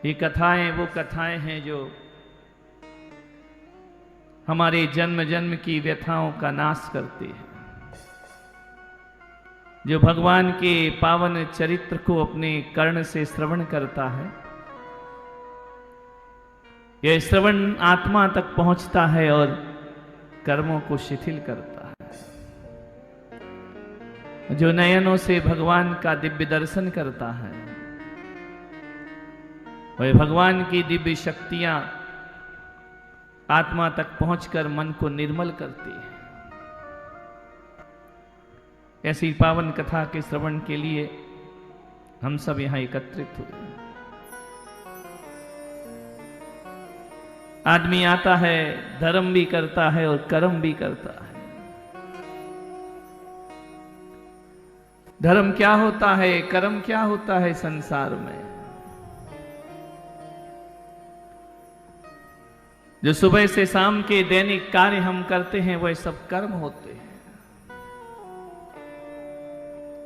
ये कथाएं वो कथाएं हैं जो हमारे जन्म जन्म की व्यथाओं का नाश करती है, जो भगवान के पावन चरित्र को अपने कर्ण से श्रवण करता है। यह श्रवण आत्मा तक पहुंचता है और कर्मों को शिथिल करता है। जो नयनों से भगवान का दिव्य दर्शन करता है, वह भगवान की दिव्य शक्तियां आत्मा तक पहुंचकर मन को निर्मल करती है। ऐसी पावन कथा के श्रवण के लिए हम सब यहां एकत्रित हुए। आदमी आता है, धर्म भी करता है और कर्म भी करता है। धर्म क्या होता है, कर्म क्या होता है संसार में? जो सुबह से शाम के दैनिक कार्य हम करते हैं वह सब कर्म होते हैं।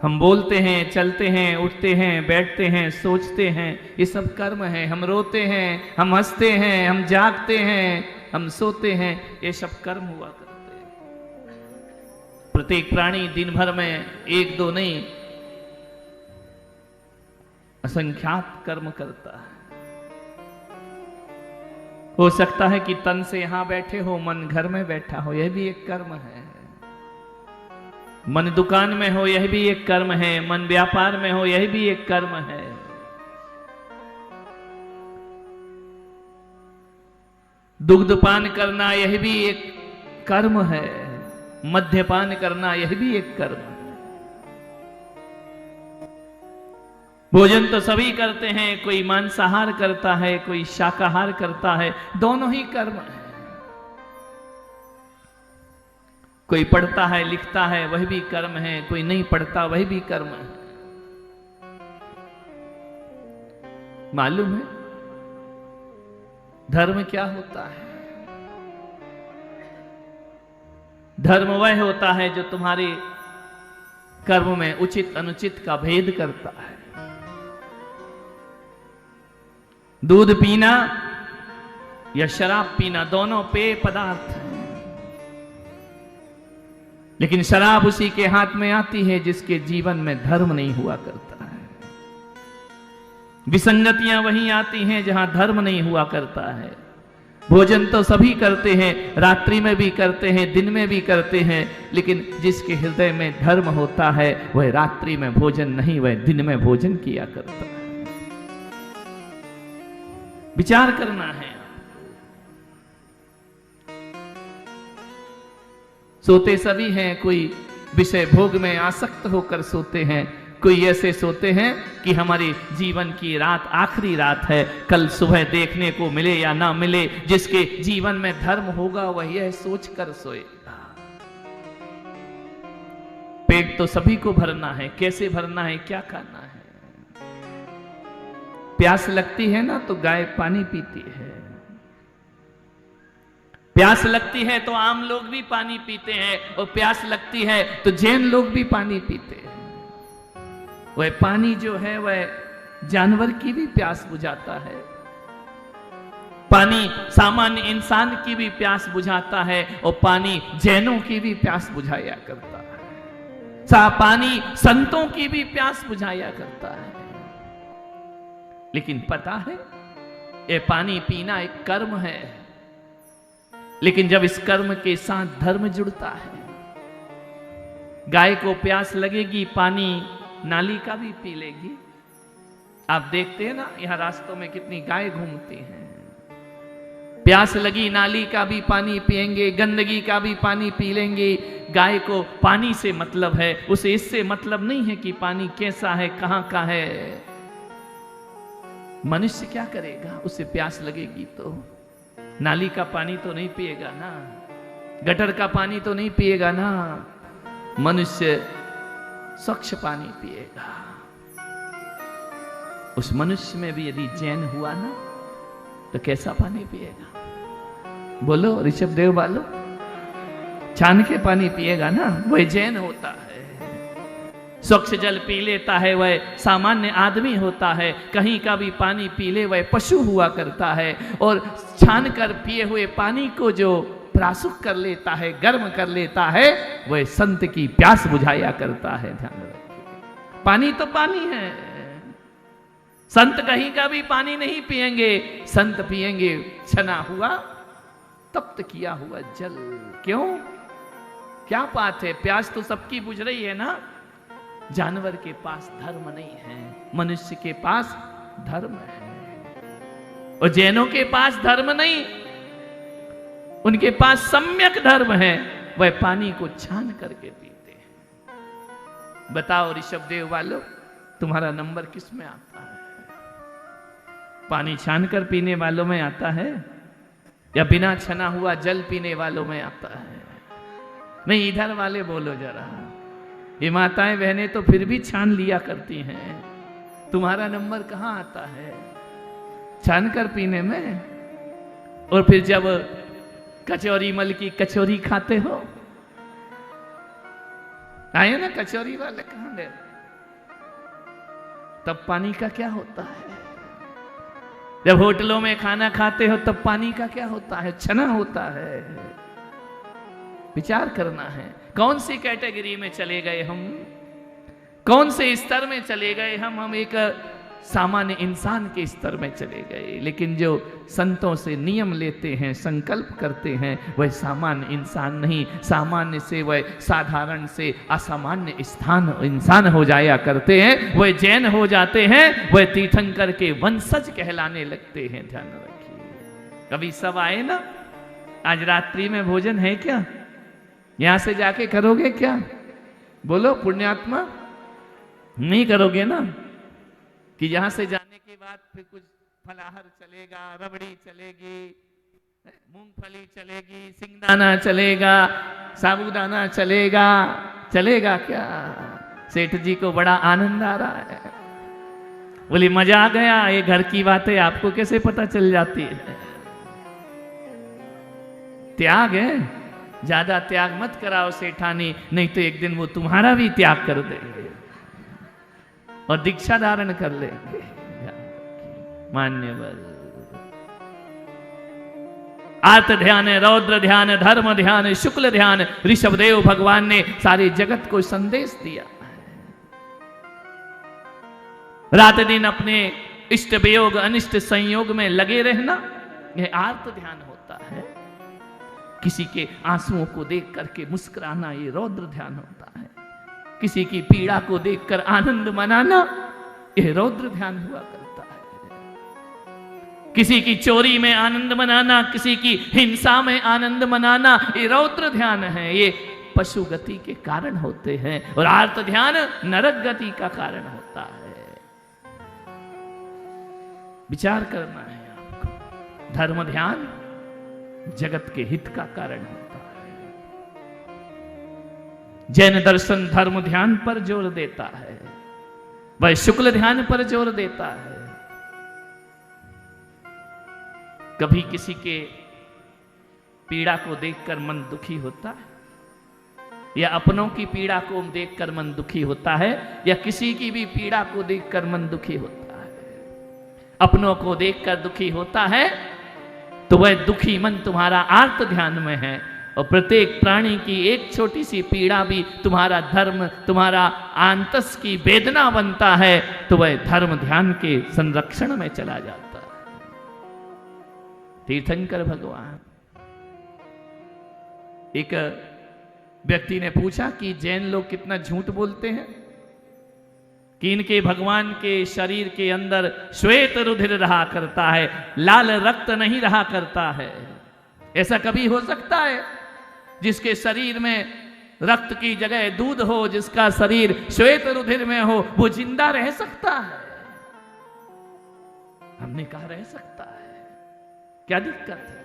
हम बोलते हैं, चलते हैं, उठते हैं, बैठते हैं, सोचते हैं, ये सब कर्म है। हम रोते हैं, हम हंसते हैं, हम जागते हैं, हम सोते हैं, ये सब कर्म हुआ करते हैं। प्रत्येक प्राणी दिन भर में एक दो नहीं असंख्यात कर्म करता है। हो सकता है कि तन से यहां बैठे हो, मन घर में बैठा हो, यह भी एक कर्म है। मन दुकान में हो, यह भी एक कर्म है। मन व्यापार में हो, यह भी एक कर्म है। दुग्धपान करना यह भी एक कर्म है। मद्यपान करना यह भी एक कर्म है। भोजन तो सभी करते हैं, कोई मांसाहार करता है, कोई शाकाहार करता है, दोनों ही कर्म है। कोई पढ़ता है, लिखता है, वह भी कर्म है। कोई नहीं पढ़ता, वह भी कर्म है। मालूम है धर्म क्या होता है? धर्म वह होता है जो तुम्हारे कर्म में उचित अनुचित का भेद करता है। दूध पीना या शराब पीना दोनों पेय पदार्थ हैं, लेकिन शराब उसी के हाथ में आती है जिसके जीवन में धर्म नहीं हुआ करता है। विसंगतियां वहीं आती हैं जहां धर्म नहीं हुआ करता है। भोजन तो सभी करते हैं, रात्रि में भी करते हैं, दिन में भी करते हैं, लेकिन जिसके हृदय में धर्म होता है वह रात्रि में भोजन नहीं, वह दिन में भोजन किया करता है। विचार करना है। सोते सभी हैं, कोई विषय भोग में आसक्त होकर सोते हैं, कोई ऐसे सोते हैं कि हमारे जीवन की रात आखिरी रात है, कल सुबह देखने को मिले या ना मिले। जिसके जीवन में धर्म होगा वह यह सोचकर सोएगा। पेट तो सभी को भरना है, कैसे भरना है, क्या खाना है? प्यास लगती है ना तो गाय पानी पीती है, प्यास लगती है तो आम लोग भी पानी पीते हैं, और प्यास लगती है तो जैन लोग भी पानी पीते हैं। वह पानी जो है वह जानवर की भी प्यास बुझाता है। पानी सामान्य इंसान की भी प्यास बुझाता है, और पानी जैनों की भी प्यास बुझाया करता है। पानी संतों की भी प्यास बुझाया करता है। लेकिन पता है ये पानी पीना एक कर्म है, लेकिन जब इस कर्म के साथ धर्म जुड़ता है, गाय को प्यास लगेगी, पानी नाली का भी पी लेगी। आप देखते हैं ना यहां रास्तों में कितनी गाय घूमती हैं। प्यास लगी, नाली का भी पानी पिएंगे, गंदगी का भी पानी पी लेंगे। गाय को पानी से मतलब है, उसे इससे मतलब नहीं है कि पानी कैसा है, कहां का है। मनुष्य क्या करेगा? उसे प्यास लगेगी तो नाली का पानी तो नहीं पिएगा ना, गटर का पानी तो नहीं पिएगा ना। मनुष्य स्वच्छ पानी पिएगा। उस मनुष्य में भी यदि जैन हुआ ना तो कैसा पानी पिएगा? बोलो ऋषभ देव वालों, छान के पानी पिएगा ना, वह जैन होता है। स्वच्छ जल पी लेता है वह सामान्य आदमी होता है, कहीं का भी पानी पी ले वह पशु हुआ करता है, और छान कर पिए हुए पानी को जो प्रासुक कर लेता है, गर्म कर लेता है, वह संत की प्यास बुझाया करता है। ध्यान रखिए, पानी तो पानी है। संत कहीं का भी पानी नहीं पिएंगे, संत पिएंगे छना हुआ तप्त किया हुआ जल। क्यों? क्या बात है, प्यास तो सबकी बुझ रही है ना। जानवर के पास धर्म नहीं है, मनुष्य के पास धर्म है। और जैनों के पास धर्म नहीं, उनके पास सम्यक धर्म है, वह पानी को छान करके पीते हैं। बताओ ऋषभदेव वालों, तुम्हारा नंबर किस में आता है? पानी छान कर पीने वालों में आता है या बिना छना हुआ जल पीने वालों में आता है? नहीं, इधर वाले बोलो जरा। ये माताएं बहनें तो फिर भी छान लिया करती हैं, तुम्हारा नंबर कहां आता है छान कर पीने में? और फिर जब कचौरी मल की कचौरी खाते हो, आए ना कचौरी वाले कहां गए, तब पानी का क्या होता है? जब होटलों में खाना खाते हो तब पानी का क्या होता है? छना होता है। विचार करना है, कौन सी कैटेगरी में चले गए हम, कौन से स्तर में चले गए हम एक सामान्य इंसान के स्तर में चले गए। लेकिन जो संतों से नियम लेते हैं, संकल्प करते हैं, वह सामान्य इंसान नहीं, सामान्य से वह साधारण से असामान्य इंसान हो जाया करते हैं। वह जैन हो जाते हैं, वह तीर्थंकर के वंशज कहलाने लगते हैं। ध्यान रखिए, कभी सब आए ना, आज रात्रि में भोजन है क्या? यहां से जाके करोगे क्या? बोलो पुण्यात्मा, नहीं करोगे ना? कि यहां से जाने के बाद फिर कुछ फलाहार चलेगा, रबड़ी चलेगी, मूंगफली चलेगी, सिंगदाना चलेगा, साबूदाना चलेगा, चलेगा क्या? सेठ जी को बड़ा आनंद आ रहा है, बोली मजा आ गया। ये घर की बातें आपको कैसे पता चल जाती है? त्याग है, ज्यादा त्याग मत कराओ सेठानी, नहीं तो एक दिन वो तुम्हारा भी त्याग कर देंगे और दीक्षा धारण कर लेंगे। मान्यवर, आर्त ध्यान, रौद्र ध्यान, धर्म ध्यान, शुक्ल ध्यान, ऋषभदेव भगवान ने सारे जगत को संदेश दिया। रात दिन अपने इष्ट वियोग अनिष्ट संयोग में लगे रहना, यह आर्त ध्यान होता है। किसी के आंसुओं को देख करके मुस्कुराना, ये रौद्र ध्यान होता है। किसी की पीड़ा को देखकर आनंद मनाना, यह रौद्र ध्यान हुआ करता है। किसी की चोरी में आनंद मनाना, किसी की हिंसा में आनंद मनाना, ये रौद्र ध्यान है। ये पशु गति के कारण होते हैं, और आर्त ध्यान नरक गति का कारण होता है। विचार करना है आपको। धर्म ध्यान जगत के हित का कारण होता है। जैन दर्शन धर्म ध्यान पर जोर देता है, वह शुक्ल ध्यान पर जोर देता है। कभी किसी के पीड़ा को देखकर मन दुखी होता है, या अपनों की पीड़ा को देखकर मन दुखी होता है, या किसी की भी पीड़ा को देखकर मन दुखी होता है? अपनों को देखकर दुखी होता है तो वह दुखी मन तुम्हारा आर्त ध्यान में है, और प्रत्येक प्राणी की एक छोटी सी पीड़ा भी तुम्हारा धर्म, तुम्हारा आंतस की वेदना बनता है, तो वह धर्म ध्यान के संरक्षण में चला जाता है। तीर्थंकर भगवान, एक व्यक्ति ने पूछा कि जैन लोग कितना झूठ बोलते हैं कि इनके भगवान के शरीर के अंदर श्वेत रुधिर रहा करता है, लाल रक्त नहीं रहा करता है। ऐसा कभी हो सकता है? जिसके शरीर में रक्त की जगह दूध हो, जिसका शरीर श्वेत रुधिर में हो, वो जिंदा रह सकता है? हमने कहा रह सकता है, क्या दिक्कत है?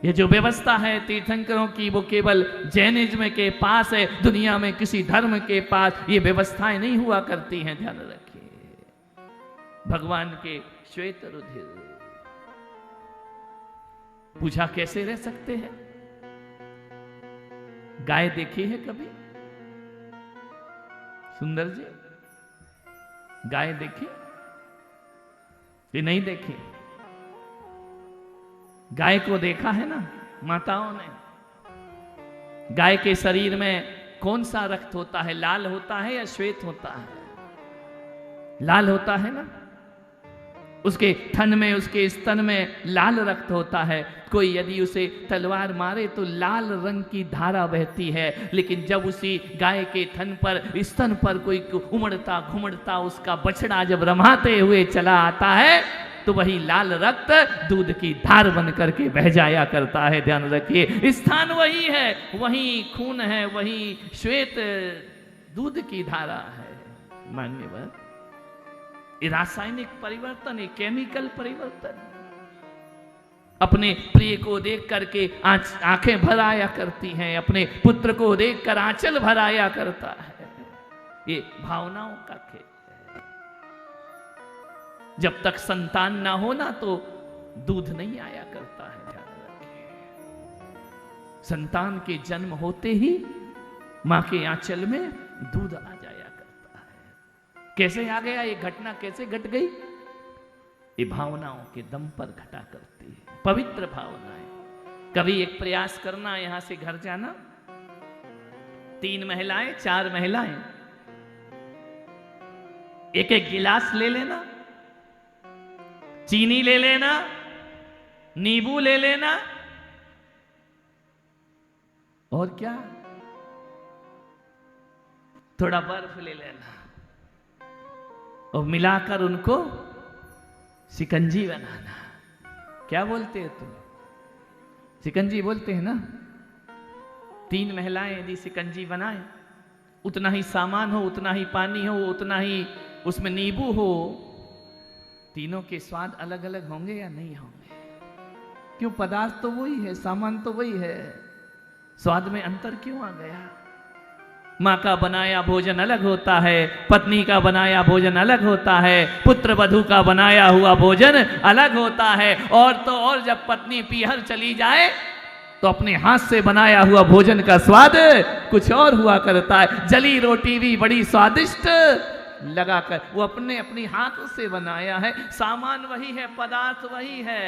ये जो व्यवस्था है तीर्थंकरों की, वो केवल जैनिज्म के पास है, दुनिया में किसी धर्म के पास ये व्यवस्थाएं नहीं हुआ करती हैं। ध्यान रखिए, भगवान के श्वेत रुधिर। पूछा कैसे रह सकते हैं? गाय देखी है कभी? सुंदर जी, गाय देखी कि नहीं देखी? गाय को देखा है ना माताओं ने? गाय के शरीर में कौन सा रक्त होता है? लाल होता है या श्वेत होता है? लाल होता है ना। उसके थन में, उसके स्तन में लाल रक्त होता है। कोई यदि उसे तलवार मारे तो लाल रंग की धारा बहती है, लेकिन जब उसी गाय के थन पर, स्तन पर कोई उमड़ता घुमड़ता उसका बछड़ा जब रमाते हुए चला आता है तो वही लाल रक्त दूध की धार बन करके बह जाया करता है। ध्यान रखिए, स्थान वही है, वही खून है, वही श्वेत दूध की धारा है। मान्यवर, ये रासायनिक परिवर्तन, ये केमिकल परिवर्तन अपने प्रिय को देख करके आंखें भर आया करती हैं, अपने पुत्र को देखकर आंचल भर आया करता है। ये भावनाओं का खेल है। जब तक संतान ना हो ना तो दूध नहीं आया करता है। ध्यान रखिए, संतान के जन्म होते ही मां के आंचल में दूध आ जाया करता है। कैसे आ गया? ये घटना कैसे घट गई? ये भावनाओं के दम पर घटा करती है, पवित्र भावनाएं। कभी एक प्रयास करना, यहां से घर जाना, 3 महिलाएं 4 महिलाएं, एक एक गिलास ले लेना, चीनी ले लेना, नींबू ले लेना, और क्या, थोड़ा बर्फ ले लेना, और मिलाकर उनको शिकंजी बनाना। क्या बोलते हो तुम? शिकंजी बोलते हैं ना। 3 महिलाएं यदि शिकंजी बनाए, उतना ही सामान हो, उतना ही पानी हो, उतना ही उसमें नींबू हो, तीनों के स्वाद अलग अलग होंगे या नहीं होंगे? क्यों? पदार्थ तो वही है, सामान तो वही है, स्वाद में अंतर क्यों आ गया? माँ का बनाया भोजन अलग होता है, पत्नी का बनाया भोजन अलग होता है, पुत्र वधू का बनाया हुआ भोजन अलग होता है। और तो और जब पत्नी पीहर चली जाए तो अपने हाथ से बनाया हुआ भोजन का स्वाद कुछ और हुआ करता है। जली रोटी भी बड़ी स्वादिष्ट लगाकर, वो अपनी हाथों से बनाया है, सामान वही है, पदार्थ वही है,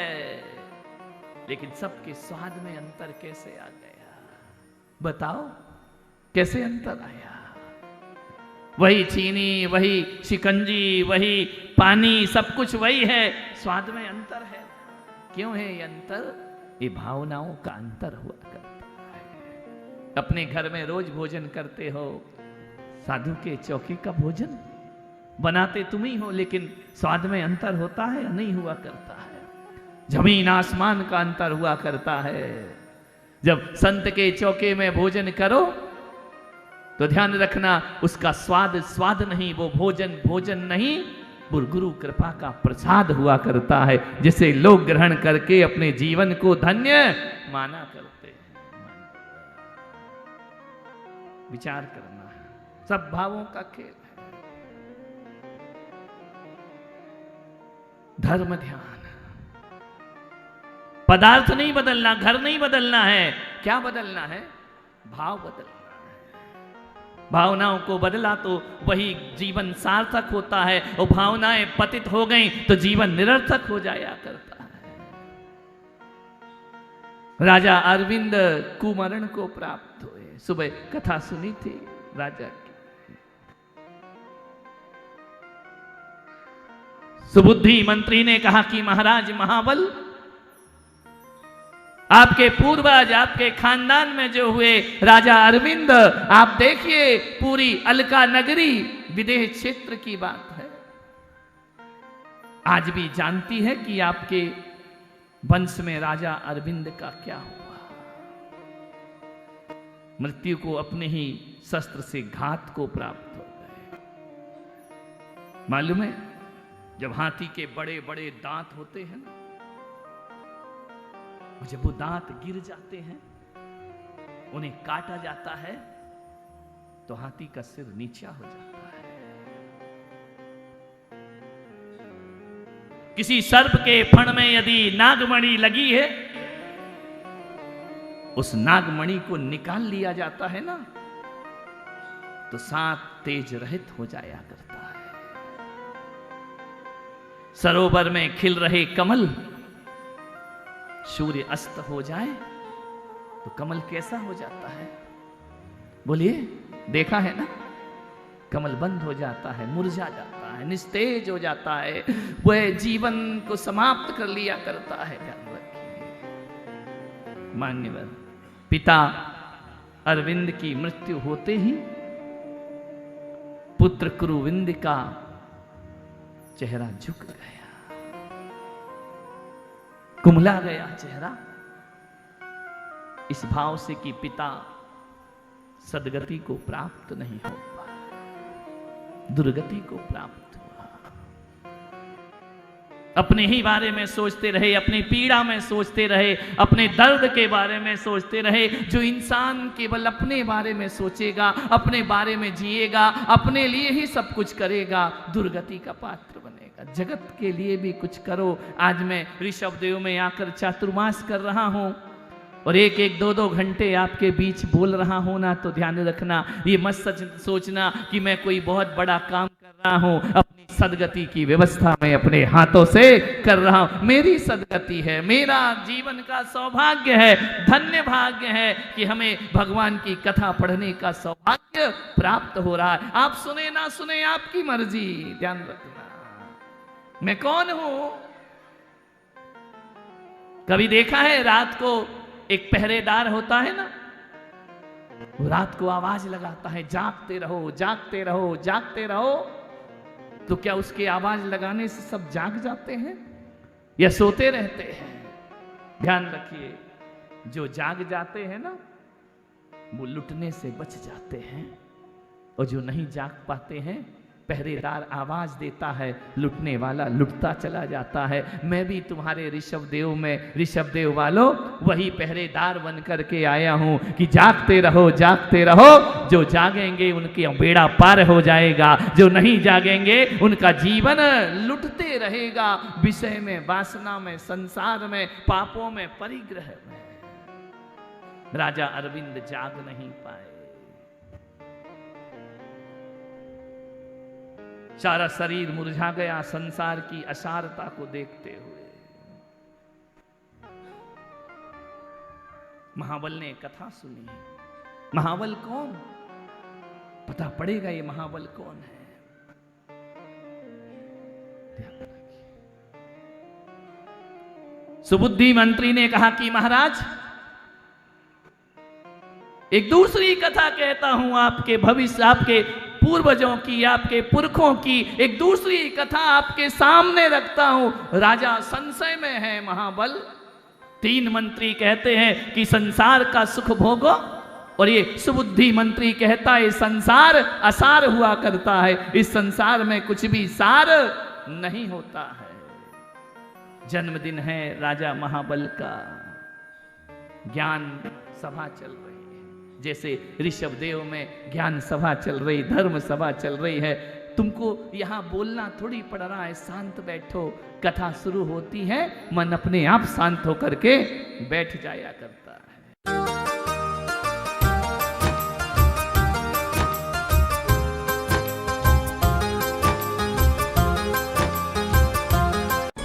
लेकिन सबके स्वाद में अंतर कैसे आ गया? बताओ, कैसे अंतर आया? वही चीनी, वही शिकंजी, वही पानी, सब कुछ वही है, स्वाद में अंतर है। क्यों है ये अंतर? ये भावनाओं का अंतर हुआ करता है। अपने घर में रोज भोजन करते हो, साधु के चौकी का भोजन बनाते तुम ही हो, लेकिन स्वाद में अंतर होता है या नहीं हुआ करता है? जमीन आसमान का अंतर हुआ करता है। जब संत के चौके में भोजन करो तो ध्यान रखना, उसका स्वाद नहीं, वो भोजन नहीं, वो गुरु कृपा का प्रसाद हुआ करता है, जिसे लोग ग्रहण करके अपने जीवन को धन्य माना करते हैं। विचार करना है, सब भावों का खेल है। धर्म ध्यान, पदार्थ नहीं बदलना, घर नहीं बदलना है, क्या बदलना है? भाव बदलना। भावनाओं को बदला तो वही जीवन सार्थक होता है, और भावनाएं पतित हो गई तो जीवन निरर्थक हो जाया करता है। राजा अरविंद कुमरण को प्राप्त हुए। सुबह कथा सुनी थी राजा की। सुबुद्धि मंत्री ने कहा कि महाराज महाबल, आपके पूर्वज, आपके खानदान में जो हुए राजा अरविंद, आप देखिए पूरी अलका नगरी विदेह क्षेत्र की बात है, आज भी जानती है कि आपके वंश में राजा अरविंद का क्या हुआ। मृत्यु को अपने ही शस्त्र से घात को प्राप्त हो गए। मालूम है, जब हाथी के बड़े बड़े दांत होते हैं ना, जब वो दांत गिर जाते हैं, उन्हें काटा जाता है तो हाथी का सिर नीचा हो जाता है। किसी सर्प के फण में यदि नागमणि लगी है, उस नागमणि को निकाल लिया जाता है ना, तो साथ तेज रहित हो जाया करता है। सरोवर में खिल रहे कमल सूर्य अस्त हो जाए तो कमल कैसा हो जाता है? बोलिए, देखा है ना? कमल बंद हो जाता है, मुरझा जाता है, निस्तेज हो जाता है, वह जीवन को समाप्त कर लिया करता है। ध्यान रखिए। मान्यवर पिता अरविंद की मृत्यु होते ही पुत्र कुरुविंद का चेहरा झुक गया, कुमला गया चेहरा, इस भाव से कि पिता सदगति को प्राप्त नहीं हो पाया, दुर्गति को प्राप्त हुआ। अपने ही बारे में सोचते रहे, अपनी पीड़ा में सोचते रहे, अपने दर्द के बारे में सोचते रहे। जो इंसान केवल अपने बारे में सोचेगा, अपने बारे में जिएगा, अपने लिए ही सब कुछ करेगा, दुर्गति का पात्र बनेगा। जगत के लिए भी कुछ करो। आज मैं ऋषभदेव में आकर चातुर्मास कर रहा हूं और एक एक दो दो घंटे आपके बीच बोल रहा हूं ना, तो ध्यान रखना, ये मत सोचना कि मैं कोई बहुत बड़ा काम कर रहा हूं। अपनी सदगति की व्यवस्था में अपने हाथों से कर रहा हूं। मेरी सदगति है, मेरा जीवन का सौभाग्य है, धन्य भाग्य है कि हमें भगवान की कथा पढ़ने का सौभाग्य प्राप्त हो रहा है। आप सुने ना सुने आपकी मर्जी। ध्यान रखना, मैं कौन हूं? कभी देखा है रात को एक पहरेदार होता है ना, वो रात को आवाज लगाता है, जागते रहो, जागते रहो, जागते रहो। तो क्या उसके आवाज लगाने से सब जाग जाते हैं या सोते रहते हैं? ध्यान रखिए, जो जाग जाते हैं ना वो लुटने से बच जाते हैं, और जो नहीं जाग पाते हैं, पहरेदार आवाज देता है, लुटने वाला लुटता चला जाता है। मैं भी तुम्हारे ऋषभदेव में, ऋषभदेव वालों, वही पहरेदार बन करके आया हूं कि जागते रहो, जागते रहो। जो जागेंगे उनके बेड़ा पार हो जाएगा, जो नहीं जागेंगे उनका जीवन लुटते रहेगा, विषय में, वासना में, संसार में, पापों में, परिग्रह में। राजा अरविंद जाग नहीं पाए। सारा शरीर मुरझा गया संसार की असारता को देखते हुए। महाबल ने कथा सुनी। महाबल कौन? पता पड़ेगा ये महाबल कौन है। सुबुद्धि मंत्री ने कहा कि महाराज, एक दूसरी कथा कहता हूं आपके भविष्य, आपके पूर्वजों की, आपके पुरखों की एक दूसरी कथा आपके सामने रखता हूं। राजा संशय में है महाबल। 3 मंत्री कहते हैं कि संसार का सुख भोगो, और ये सुबुद्धि मंत्री कहता है संसार असार हुआ करता है, इस संसार में कुछ भी सार नहीं होता है। जन्मदिन है राजा महाबल का, ज्ञान सभा चल रही है। जैसे ऋषभदेव में ज्ञान सभा चल रही, धर्म सभा चल रही है, तुमको यहां बोलना थोड़ी पड़ रहा है। शांत बैठो, कथा शुरू होती है, मन अपने आप शांत होकर के बैठ जाया करता है।